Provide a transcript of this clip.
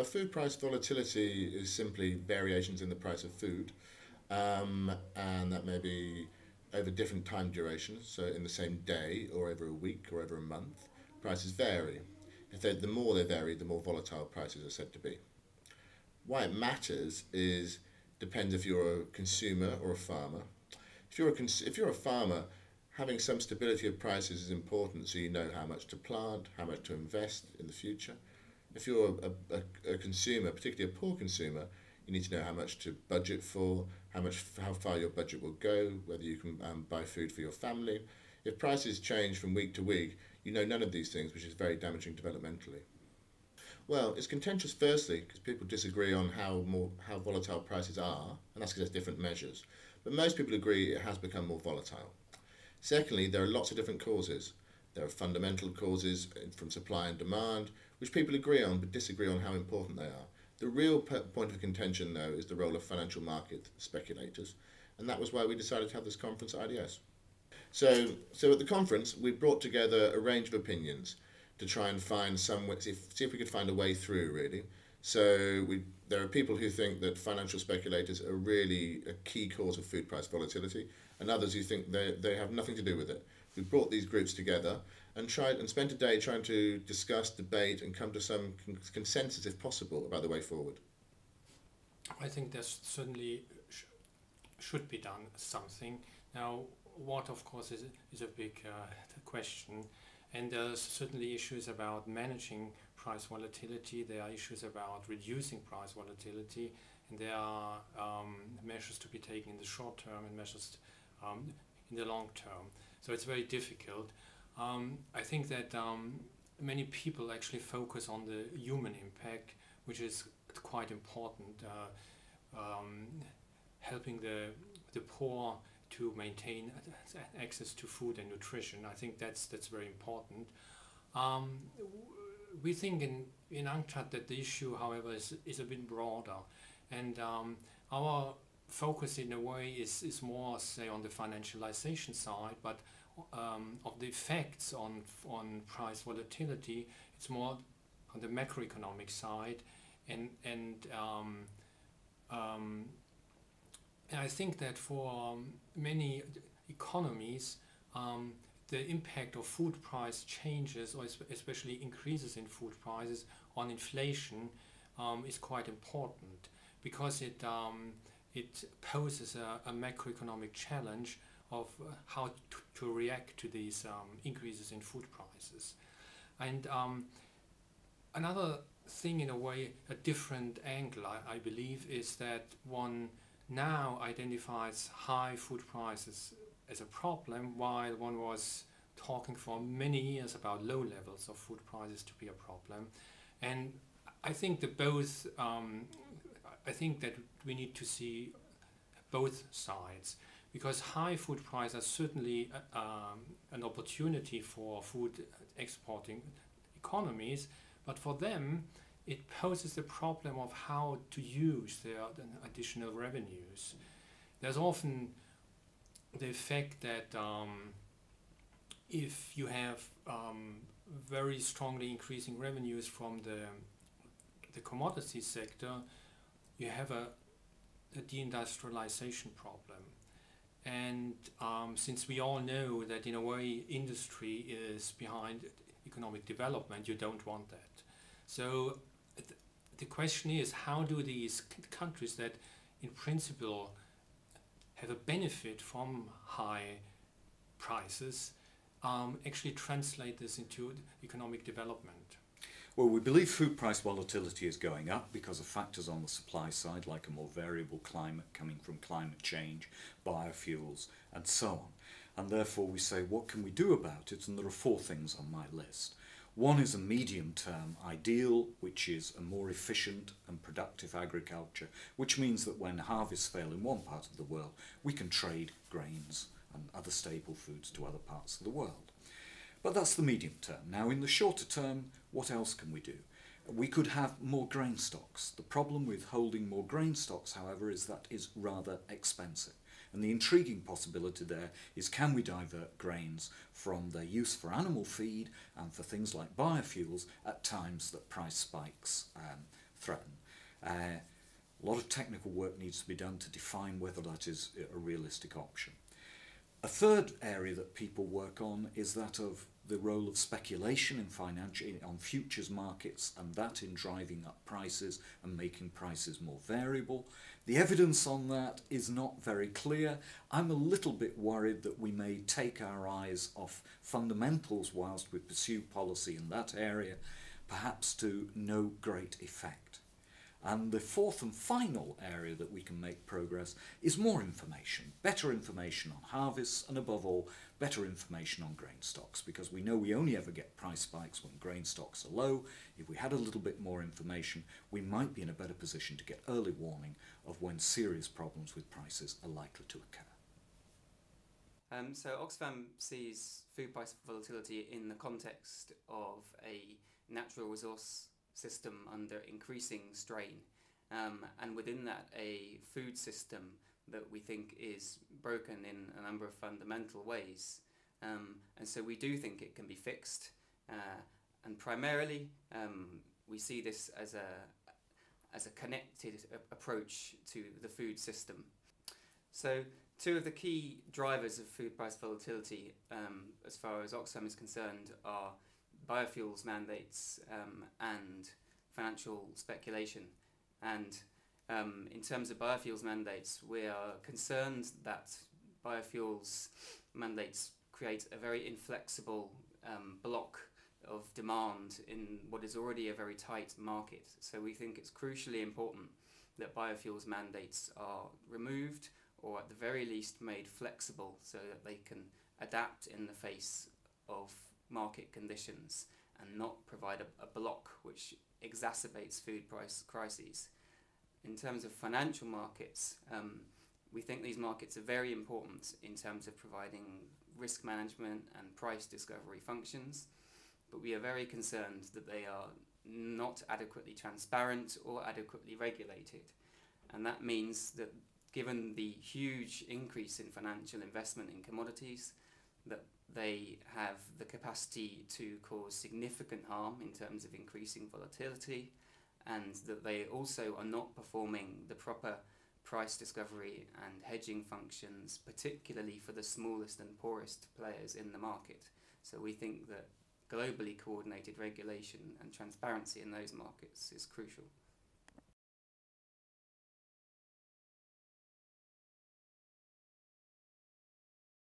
Food price volatility is simply variations in the price of food, and that may be over different time durations, so in the same day or over a week or over a month, prices vary. The more they vary, the more volatile prices are said to be. Why it matters is depends if you're a consumer or a farmer. If you're a farmer, having some stability of prices is important, so you know how much to plant, how much to invest in the future. If you're a consumer, particularly a poor consumer, you need to know how much to budget for, how far your budget will go, whether you can buy food for your family. If prices change from week to week, you know none of these things, which is very damaging developmentally. Well, it's contentious firstly because people disagree on how volatile prices are, and that's because there's different measures. But most people agree it has become more volatile. Secondly, there are lots of different causes. There are fundamental causes from supply and demand, which people agree on but disagree on how important they are. The real point of contention, though, is the role of financial market speculators, and that was why we decided to have this conference at IDS. So at the conference, we brought together a range of opinions to try and find see if we could find a way through, really. There are people who think that financial speculators are really a key cause of food price volatility, and others who think they have nothing to do with it. We brought these groups together and spent a day trying to discuss, debate, and come to some consensus, if possible, about the way forward. I think there certainly should be done something. Now, what of course is a big question, and there's certainly issues about managing price volatility. There are issues about reducing price volatility, and there are measures to be taken in the short term and measures in the long term. So it's very difficult. I think that many people actually focus on the human impact, which is quite important, helping the poor to maintain access to food and nutrition. I think that's very important. We think in UNCTAD that the issue, however, is a bit broader, and our focus in a way is more, say, on the financialization side, but of the effects on price volatility, it's more on the macroeconomic side, and I think that for many economies, the impact of food price changes, or especially increases in food prices on inflation, is quite important, because it poses a macroeconomic challenge of how to react to these increases in food prices. And another thing, in a way, a different angle, I believe, is that one now identifies high food prices as a problem, while one was talking for many years about low levels of food prices to be a problem. And I think that I think that we need to see both sides, because high food prices are certainly an opportunity for food exporting economies, but for them it poses the problem of how to use their additional revenues. There's often the effect that if you have very strongly increasing revenues from the commodity sector, you have a deindustrialization problem. And since we all know that in a way industry is behind economic development, you don't want that. So the question is, how do these countries that in principle have a benefit from high prices actually translate this into economic development? Well, we believe food price volatility is going up because of factors on the supply side, like a more variable climate coming from climate change, biofuels, and so on. And therefore we say, what can we do about it? And there are four things on my list. One is a medium-term ideal, which is a more efficient and productive agriculture, which means that when harvests fail in one part of the world, we can trade grains and other staple foods to other parts of the world. But that's the medium term. Now, in the shorter term, what else can we do? We could have more grain stocks. The problem with holding more grain stocks, however, is that is rather expensive. And the intriguing possibility there is, can we divert grains from their use for animal feed and for things like biofuels at times that price spikes threaten. A lot of technical work needs to be done to define whether that is a realistic option. A third area that people work on is that of the role of speculation on futures markets, and that in driving up prices and making prices more variable. The evidence on that is not very clear. I'm a little bit worried that we may take our eyes off fundamentals whilst we pursue policy in that area, perhaps to no great effect. And the fourth and final area that we can make progress is more information, better information on harvests, and above all, better information on grain stocks, because we know we only ever get price spikes when grain stocks are low. If we had a little bit more information, we might be in a better position to get early warning of when serious problems with prices are likely to occur. So Oxfam sees food price volatility in the context of a natural resource system under increasing strain, and within that a food system that we think is broken in a number of fundamental ways, and so we do think it can be fixed, and primarily we see this as a connected approach to the food system. So two of the key drivers of food price volatility, as far as Oxfam is concerned, are biofuels mandates and financial speculation. And in terms of biofuels mandates, we are concerned that biofuels mandates create a very inflexible block of demand in what is already a very tight market. So we think it's crucially important that biofuels mandates are removed, or at the very least made flexible, so that they can adapt in the face of market conditions and not provide a block which exacerbates food price crises. In terms of financial markets, we think these markets are very important in terms of providing risk management and price discovery functions, but we are very concerned that they are not adequately transparent or adequately regulated. And that means that given the huge increase in financial investment in commodities, that they have the capacity to cause significant harm in terms of increasing volatility, and that they also are not performing the proper price discovery and hedging functions, particularly for the smallest and poorest players in the market. So we think that globally coordinated regulation and transparency in those markets is crucial.